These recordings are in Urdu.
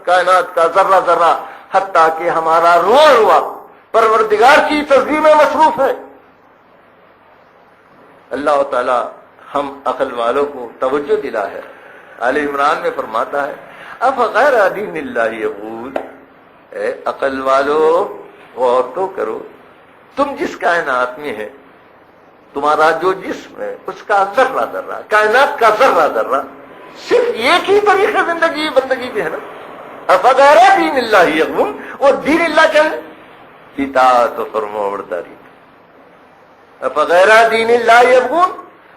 کائنات کا ذرہ ذرہ حتیٰ کہ ہمارا روح ہوا پروردگار کی تسبیح میں مصروف ہے۔ اللہ تعالی ہم عقل والوں کو توجہ دلا ہے۔ آل عمران میں فرماتا ہے افغیر دین اللہ یبغون، اے عقل والو غور تو کرو، تم جس کائنات میں ہے، تمہارا جو جسم ہے اس کا ذرہ ذرہ، کائنات کا ذرہ ذرہ صرف ایک ہی طریقے زندگی بندگی بھی ہے نا۔ افغیر دین اللہ یبغون، اور دین اللہ کیا ہے؟ اطاعت و فرمانبرداری۔ افغیر دین اللہ یبغون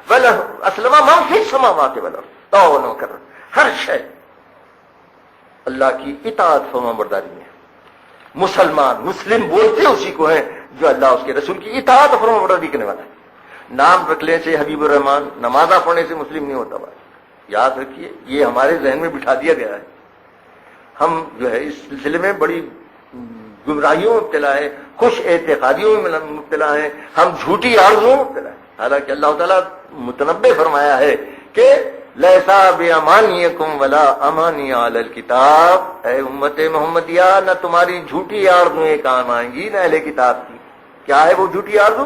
ولہ اسلم من فی السماوات والارض طوعا وکرہا، ہر شے اللہ کی اطاعت فرمانبرداری میں۔ مسلمان مسلم بولتے اسی کو ہیں جو اللہ اس کے رسول کی اطاعت اور فرمانبرداری کرنے والا ہے۔ نام رکھ لیں سے حبیب الرحمان، نمازہ پڑھنے سے مسلم نہیں ہوتا بھائی، یاد رکھیے یہ ہمارے ذہن میں بٹھا دیا گیا ہے۔ ہم جو ہے اس سلسلے میں بڑی گمراہیوں میں مبتلا ہے، خوش اعتقادیوں میں مبتلا ہیں، ہم جھوٹی آرزوؤں میں مبتلا ہیں، حالانکہ اللہ تعالیٰ متنبع فرمایا ہے کہ لیسا بامانیکم ولا امانی علی الکتاب، اے امت محمدیہ نہ تمہاری جھوٹی آرزویں کام آئیں گی نہ اہل کتاب کی۔ کیا ہے وہ جھوٹی آرزو؟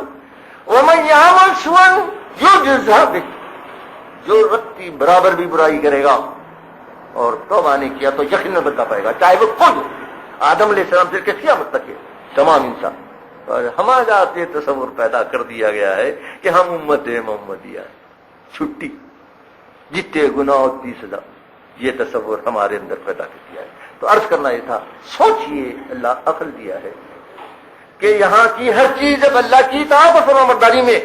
ومن یعمل سوءا یجزہ بہ، جو رتی برابر بھی برائی کرے گا اور توبہ نہیں کیا تو یقیناً بدلہ پائے گا، چاہے وہ خود آدم علیہ السلام سے قیامت تک کے تمام انسان۔ اور ہمارا یہ تصور پیدا کر دیا گیا ہے کہ ہم امت محمدیہ چھٹی، جتنے گناہ اتنی سزا، یہ تصور ہمارے اندر پیدا کر دیا ہے۔ تو عرض کرنا یہ تھا، سوچئے اللہ عقل دیا ہے کہ یہاں کی ہر چیز جب اللہ کی اطاعت اور فرمانبرداری میں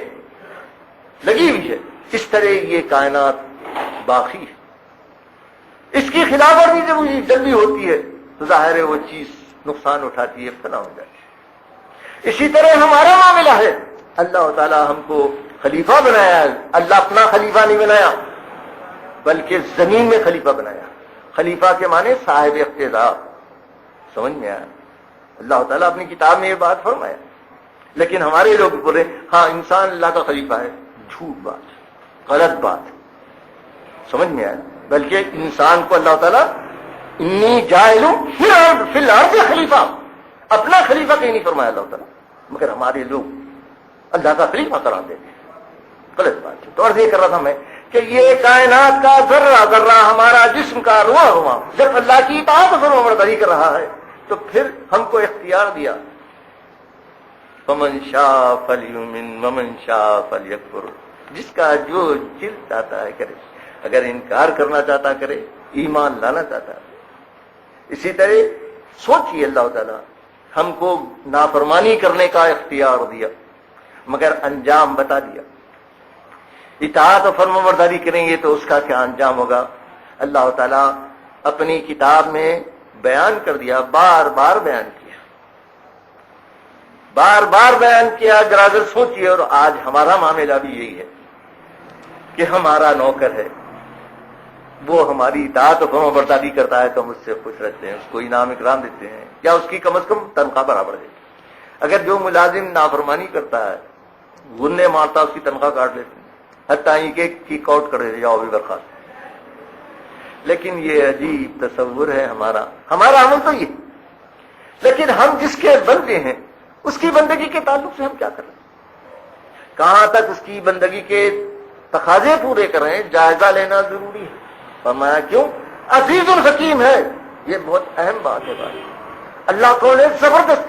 لگی ہوئی ہے، اس طرح یہ کائنات باقی ہے۔ اس کی خلاف ورزی جب جب بھی ہوتی ہے تو ظاہر ہے وہ چیز نقصان اٹھاتی ہے، فنا ہو جاتی ہے۔ اسی طرح ہمارا معاملہ ہے، اللہ تعالیٰ ہم کو خلیفہ بنایا ہے، اللہ اپنا خلیفہ نہیں بنایا بلکہ زمین میں خلیفہ بنایا۔ خلیفہ کے معنی صاحب اقتدار، سمجھ میں آیا؟ اللہ تعالیٰ اپنی کتاب میں یہ بات فرمایا، لیکن ہمارے لوگ بول رہے ہیں ہاں انسان اللہ کا خلیفہ ہے، جھوٹ بات، غلط بات، سمجھ میں آیا؟ بلکہ انسان کو اللہ تعالیٰ انی جاعل فی الارض خلیفہ، اپنا خلیفہ کہیں نہیں فرمایا اللہ تعالیٰ، مگر ہمارے لوگ اللہ کا خلیفہ قرار دیتے ہیں، غلط بات ہے۔ تو عرض یہ کر رہا تھا میں کہ یہ کائنات کا ذرہ ذرہ ہمارا جسم کا رواں رواں جب اللہ کی اطاعت و فرمانبرداری کر رہا ہے تو پھر ہم کو اختیار دیا، فمن شاء فلیؤمن ومن شاء فلیکفر، جس کا جو دل چاہتا ہے کرے، اگر انکار کرنا چاہتا کرے، ایمان لانا چاہتا ہے۔ اسی طرح سوچیے اللہ تعالیٰ ہم کو نافرمانی کرنے کا اختیار دیا مگر انجام بتا دیا۔ اطاعت و فرمانبرداری کریں گے تو اس کا کیا انجام ہوگا، اللہ تعالیٰ اپنی کتاب میں بیان کر دیا، بار بار بیان کیا، بار بار بیان کیا۔ ذرا سوچیے، اور آج ہمارا معاملہ بھی یہی ہے کہ ہمارا نوکر ہے، وہ ہماری اطاعت و فرمانبرداری کرتا ہے تو ہم اس سے خوش رہتے ہیں، اس کو انعام اکرام دیتے ہیں، یا اس کی کم از کم تنخواہ برابر دیتے ہیں۔ اگر جو ملازم نافرمانی کرتا ہے، غنے مارتا، اس کی تنخواہ کاٹ لیتے ہیں، حتیٰ کہ کیک آؤٹ کر دیتے، جاؤ بھی برخاست۔ لیکن یہ عجیب تصور ہے ہمارا عمل تو یہ، لیکن ہم جس کے بندے ہیں اس کی بندگی کے تعلق سے ہم کیا کر رہے ہیں، کہاں تک اس کی بندگی کے تقاضے پورے کر رہے ہیں، جائزہ لینا ضروری ہے۔ فرمایا کیوں؟ عزیز الحکیم ہے، یہ بہت اہم بات ہے بھائی۔ اللہ کون ہے؟ زبردست،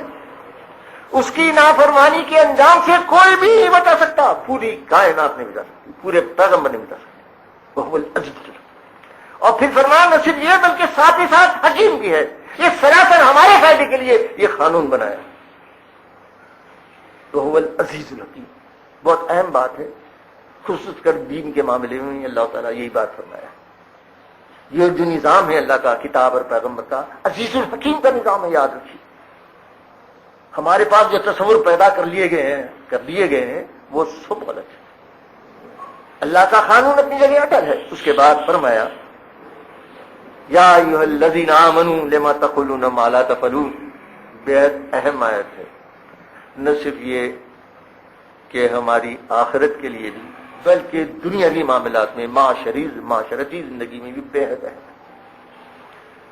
اس کی نافرمانی کے انجام سے کوئی بھی نہیں بچا سکتا، پوری کائنات نہیں بچا سکتی، پورے پیغمبر نہیں بچا سکتے، وہ العزیز الحکیم۔ اور پھر فرمایا نہ صرف یہ بلکہ ساتھ ہی ساتھ حکیم بھی ہے، یہ سراسر ہمارے فائدے کے لیے یہ قانون بنایا، تو هو العزیز الحکیم۔ بہت اہم بات ہے، خصوص کر دین کے معاملے میں اللہ تعالیٰ یہی بات فرمایا ہے۔ یہ جو نظام ہے اللہ کا، کتاب اور پیغمبر کا، عزیز الحکیم کا نظام ہے، یاد رکھیے۔ ہمارے پاس جو تصور پیدا کر لیے گئے ہیں وہ سب غلط ہے۔ اللہ کا قانون اپنی جگہ اٹل ہے۔ اس کے بعد فرمایا یا ایھا الذین آمنوا لما تقولون ما لا تفعلون، بہت اہم آیت ہے، نہ صرف یہ کہ ہماری آخرت کے لیے بھی بلکہ دنیاوی معاملات میں معاشرتی زندگی میں بھی بے حد ہے۔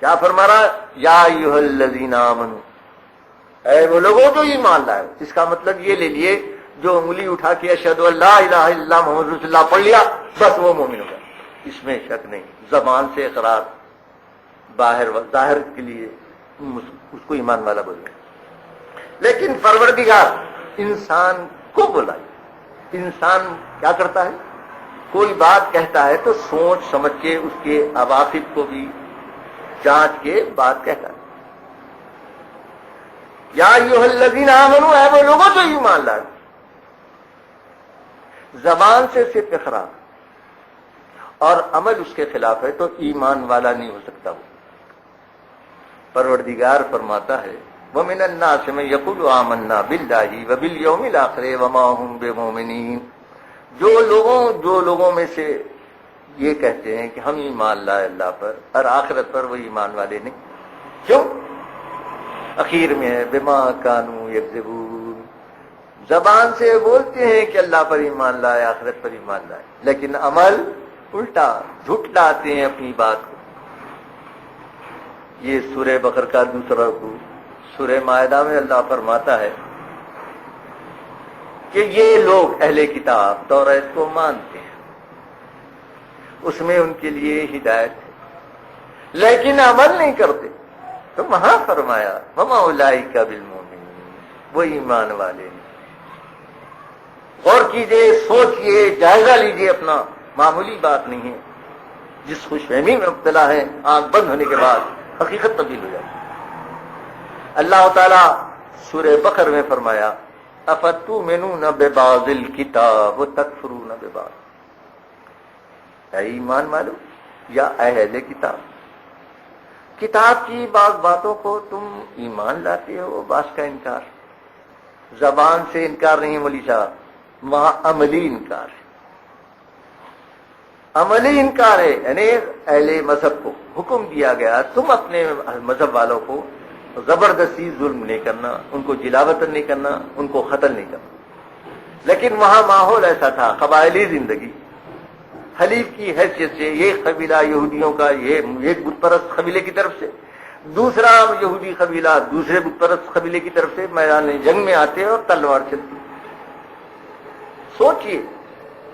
کیا فرما رہا ہے؟ یا ایھا الذین آمنوا، اے وہ لوگوں جو ایمان لائے. اس کا مطلب یہ لے لیے جو انگلی اٹھا کے اشہد ان لا الہ الا اللہ محمد رسول اللہ پڑھ لیا بس وہ مومن ہو گیا. اس میں شک نہیں. زبان سے اقرار، باہر ظاہر کے لیے اس کو ایمان والا بولے. لیکن پروردگار انسان کو بلائے. انسان کیا کرتا ہے؟ کوئی بات کہتا ہے تو سوچ سمجھ کے اس کے عواقب کو بھی جانچ کے بات کہتا ہے. یا ایھا الذین آمنوا، اے وہ لوگوں جو ایمان لائے. زبان سے صرف اقرار اور عمل اس کے خلاف ہے تو ایمان والا نہیں ہو سکتا. وہ پروردگار فرماتا ہے وَمِنَ النَّاسِ مَن يَقُولُ آمَنَّا بِاللَّهِ وَبِالْيَوْمِ الْآخِرِ وَمَا هُمْ بِمُؤْمِنِينَ. جو لوگوں میں سے یہ کہتے ہیں کہ ہم ایمان لائے اللہ پر اور آخرت پر، وہ ایمان والے نہیں. کیوں؟ اخیر میں ہے بما کانوا یکذبون. زبان سے بولتے ہیں کہ اللہ پر ایمان لائے، آخرت پر ایمان لائے، لیکن عمل الٹا، جھٹلاتے ہیں اپنی بات کو. یہ سورہ بقرہ کا دوسرا رکوع. سورہ مائدہ میں اللہ فرماتا ہے کہ یہ لوگ اہل کتاب توریت کو مانتے ہیں، اس میں ان کے لیے ہدایت ہے، لیکن عمل نہیں کرتے. تو وہاں فرمایا وما اولئک بالمؤمنین، وہ ایمان والے ہیں. غور کیجئے، سوچئے، جائزہ لیجئے اپنا. معمولی بات نہیں ہے. جس خوش فہمی میں مبتلا ہے، آنکھ بند ہونے کے بعد حقیقت تبدیل ہو جائے. اللہ تعالیٰ سورہ بقرہ میں فرمایا افتؤمنون ببعض الکتاب وتکفرون ببعض. اے ایمان والو یا اہل کتاب، کتاب کی بعض باتوں کو تم ایمان لاتے ہو، بعض کا انکار. زبان سے انکار نہیں مولی صاحب، وہاں عملی انکار ہے. عملی انکار ہے. یعنی اہل مذہب کو حکم دیا گیا تم اپنے مذہب والوں کو زبردستی ظلم نہیں کرنا، ان کو جلاوطن نہیں کرنا، ان کو قتل نہیں کرنا. لیکن وہاں ماحول ایسا تھا، قبائلی زندگی. حلیف کی حیثیت سے یہ قبیلہ یہودیوں کا، یہ ایک بت پرست قبیلے کی طرف سے، دوسرا یہودی قبیلہ دوسرے بت پرست قبیلے کی طرف سے میدان جنگ میں آتے اور تلوار چلتی. سوچئے،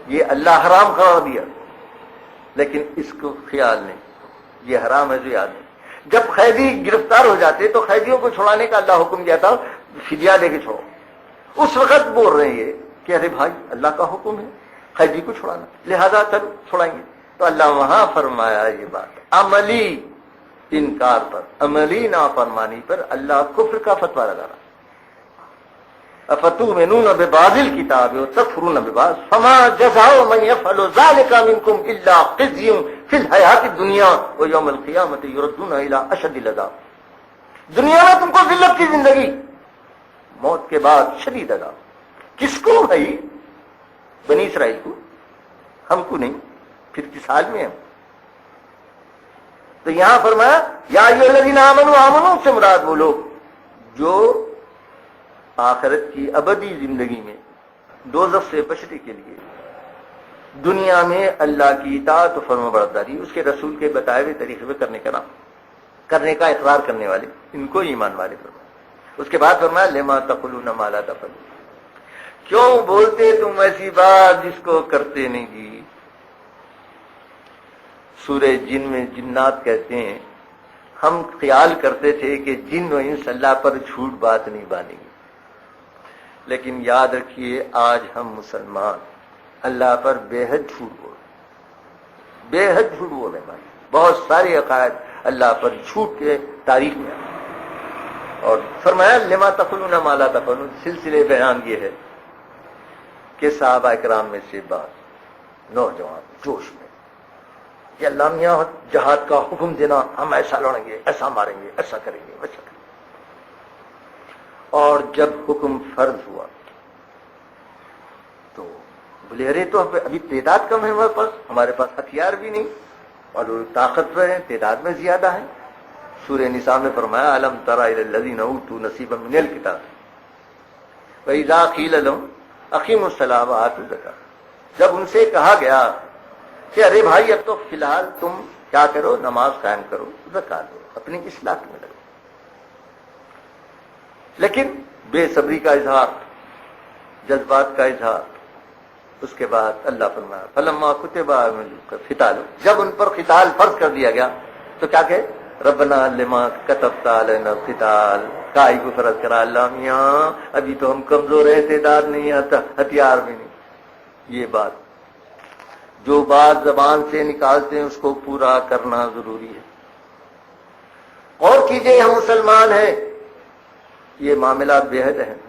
یہ اللہ حرام قرار دیا، لیکن اس کو خیال نہیں یہ حرام ہے جو یاد نہیں. جب قیدی گرفتار ہو جاتے تو قیدیوں کو چھڑانے کا اللہ حکم دیا تھا، فدیہ دے کے چھوڑو. اس وقت بول رہے ہیں کہ ارے بھائی اللہ کا حکم ہے قیدی کو چھڑانا، لہذا چلو چھڑائیں گے. تو اللہ وہاں فرمایا یہ بات عملی انکار پر، عملی نافرمانی پر اللہ کفر کا فتویٰ لگا رہا. افتؤمنون ببعض الکتاب وتکفرون ببعض فما جزاء من يفعل ذلك منكم الا خزي في الحیاۃ الدنیا ویوم القیامۃ یردون الی اشد العذاب. دنیا میں تم کو ذلت کی زندگی، موت کے بعد شدید عذاب. کس کو بھائی؟ بنی اسرائیل کو، ہم کو نہیں. پھر کس حال میں ہم؟ تو یہاں فرمایا یا ایھا الذین آمنوا، آمنوا سے مراد وہ لوگ جو آخرت کی ابدی زندگی میں دوزخ سے بچنے کے لیے دنیا میں اللہ کی اطاعت و فرما برداری، اس کے رسول کے بتائے ہوئے طریقے پہ کرنے کا اقرار کرنے والے، ان کو ایمان والے فرمایا. اس کے بعد فرمایا لما تقولون ما لا تفعلون، کیوں بولتے تم ایسی بات جس کو کرتے نہیں جی. سورہ جن میں جنات کہتے ہیں ہم خیال کرتے تھے کہ جن و انس اللہ پر جھوٹ بات نہیں باندھیں گے، لیکن یاد رکھیے آج ہم مسلمان اللہ پر بے حد جھوٹ بے حد جھوٹ بولے بھائی. بہت سارے عقائد اللہ پر جھوٹ کے تاریخ میں آئے. اور فرمایا لما تقولون ما لا تفعلون. سلسلے بیان یہ ہے کہ صحابہ اکرام میں سے بعض نوجوان جوش میں کہ اللہ میاں جہاد کا حکم دینا، ہم ایسا لڑیں گے، ایسا ماریں گے، ایسا کریں گے، ویسا کریں گے. اور جب حکم فرض ہوا تو بولے ارے تو ابھی تعداد کم ہے ہمارے پاس ہتھیار بھی نہیں اور طاقتور ہیں، تعداد میں زیادہ ہیں. سورہ نساء میں فرمایا الم تر الی الذین اوتوا نصیبا من الکتاب واذا قیل لهم اقیموا الصلاۃ وآتوا الزکاۃ. جب ان سے کہا گیا کہ ارے بھائی اب تو فی الحال تم کیا کرو، نماز قائم کرو، زکات دو. اپنی اصلاح میں لگو. لیکن بے صبری کا اظہار، جذبات کا اظہار، اس کے بعد اللہ فرمایا فلما کتب قتال، جب ان پر قتال فرض کر دیا گیا تو کیا کہے؟ ربنا لما كتبت علينا القتال، کائی کو فرض کرا اللہ میاں، ابھی تو ہم کمزور ہیں، تعداد نہیں آتا، ہتھیار بھی نہیں. یہ بات جو بات زبان سے نکالتے ہیں اس کو پورا کرنا ضروری ہے. اور کیجئے ہم مسلمان ہیں، یہ معاملات بے حد ہیں.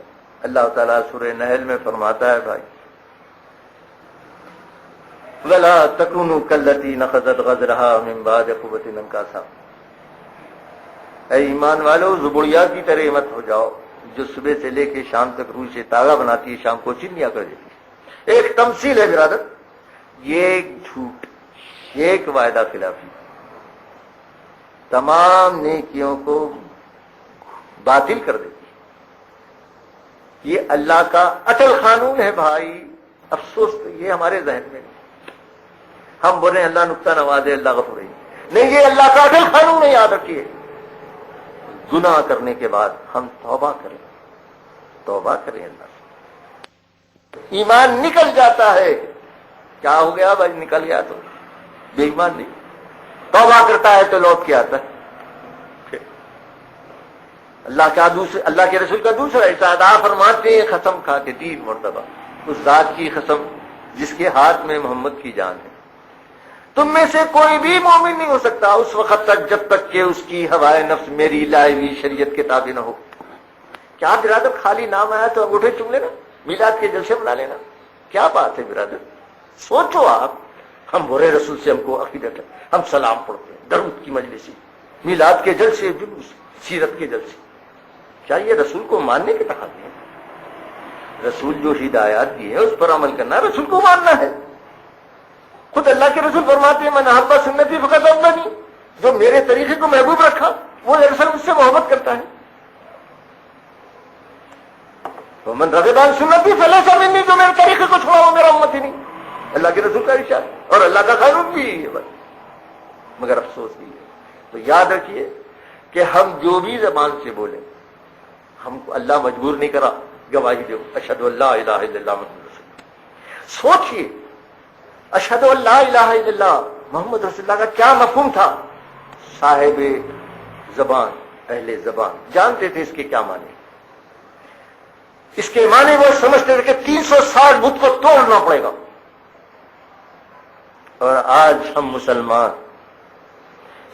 اللہ تعالیٰ سورہ نحل میں فرماتا ہے بھائی وَلَا تَكُونُوا كَالَّتِي نَقَضَتْ غَزْرَهَا مِن بَعْدِ قُوَّةٍ أَنْكَاثًا، اے ایمان والو زبڑیا کی طرح مت ہو جاؤ جو صبح سے لے کے شام تک روئی سے تاغا بناتی ہے، شام کو چنیا کر دیتی ہے. ایک تمثیل ہے برادر، یہ ایک جھوٹ، یہ ایک وعدہ خلافی، تمام نیکیوں کو باطل کر دیتی ہے. یہ اللہ کا اٹل قانون ہے بھائی. افسوس تو یہ ہمارے ذہن میں نہیں. ہم بولے اللہ نقطہ نواز ہے، اللہ غفور ہے، نہیں، یہ اللہ کا اٹل قانون ہے، یاد رکھیے. گناہ کرنے کے بعد ہم توبہ کریں، توبہ کریں اللہ سے. ایمان نکل جاتا ہے، کیا ہو گیا بھائی؟ نکل گیا تو بے ایمان نہیں. توبہ کرتا ہے تو لوٹ کے آتا ہے. اللہ کے رسول کا دوسرا ارشاد فرماتے ہیں قسم کھا کے 3 مرتبہ، اس ذات کی قسم جس کے ہاتھ میں محمد کی جان ہے، تم میں سے کوئی بھی مومن نہیں ہو سکتا اس وقت تک جب تک کہ اس کی ہوائے نفس میری لائی ہوئی شریعت کے تابع نہ ہو. کیا برادر خالی نام آیا تو انگوٹھے چوم لینا، میلاد کے جلسے بنا لینا؟ کیا بات ہے برادر؟ سوچو آپ. ہم برے رسول سے ہم کو عقیدت ہے، ہم سلام پڑھتے ہیں، درود کی مجلسی، میلاد کے جلسے، جلوس، سیرت کے جلسے. کیا یہ رسول کو ماننے کے تقاضے ہیں؟ رسول جو ہدایات دی ہے اس پر عمل کرنا، رسول کو ماننا ہے. خود اللہ کے رسول فرماتے ہیں من احب سنتی فقد احبنی، جو میرے طریقے کو محبوب رکھا وہ دراصل مجھ سے محبت کرتا ہے. ومن رغب عن سنتی فلیس منی، جو میرے طریقے کو چھوڑا وہ میرا امت ہی نہیں. اللہ کے رسول کا ارشاد اور اللہ کا قانون بھی ہے بس. مگر افسوس بھی ہے. تو یاد رکھیے کہ ہم جو بھی زبان سے بولیں، ہم کو اللہ مجبور نہیں کرا گواہی دو اشہد ان لا الہ الا اللہ محمد رسول اللہ. سوچئے اشہد ان لا الہ الا اللہ محمد رسول اللہ کا کیا مفہوم تھا؟ صاحب زبان، اہل زبان جانتے تھے اس کے کیا معنی. اس کے معنی وہ سمجھتے تھے کہ 360 بت کو توڑنا پڑے گا. اور آج ہم مسلمان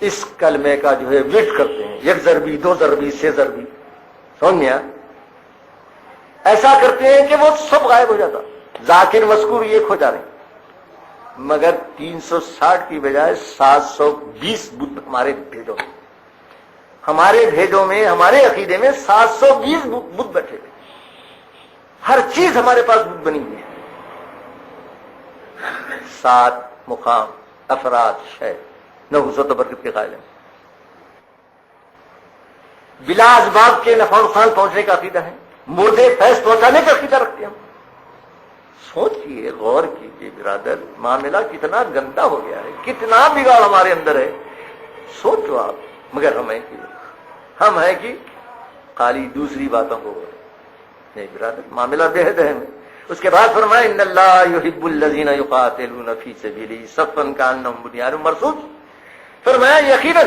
اس کلمے کا جو ہے ویٹ کرتے ہیں، 1 ضربی 2 ضربی 6 ضربی، سمجھا؟ ایسا کرتے ہیں کہ وہ سب غائب ہو جاتا، ذاکر مذکور ایک ہو جا رہے ہیں. مگر 360 کی بجائے 720 بت ہمارے بھیدوں میں، ہمارے بھیدوں میں، ہمارے عقیدے میں 720 بت بیٹھے ہوئے. ہر چیز ہمارے پاس بت بنی ہوئی ہے. 7 مقام، افراد، شے نحوست و برکت کے قائل ہیں. بلا اسباب کے نفع و نقصان پہنچنے کا عقیدہ ہے، مردے فیض پہنچانے کا عقیدہ رکھتے ہیں. سوچئے، غور کیجئے برادر، معاملہ کتنا گندا ہو گیا ہے، کتنا بگاڑ ہمارے اندر ہے. سوچو آپ. مگر ہم ہیں کہ خالی دوسری باتوں کو نہیں برادر، معاملہ بے حد ہے. اس کے بعد فرمائے ان اللہ یحب الذین یقاتلون فی سبیلہ صفا کانہم بنیان مرصوص. فرمایا یقیناً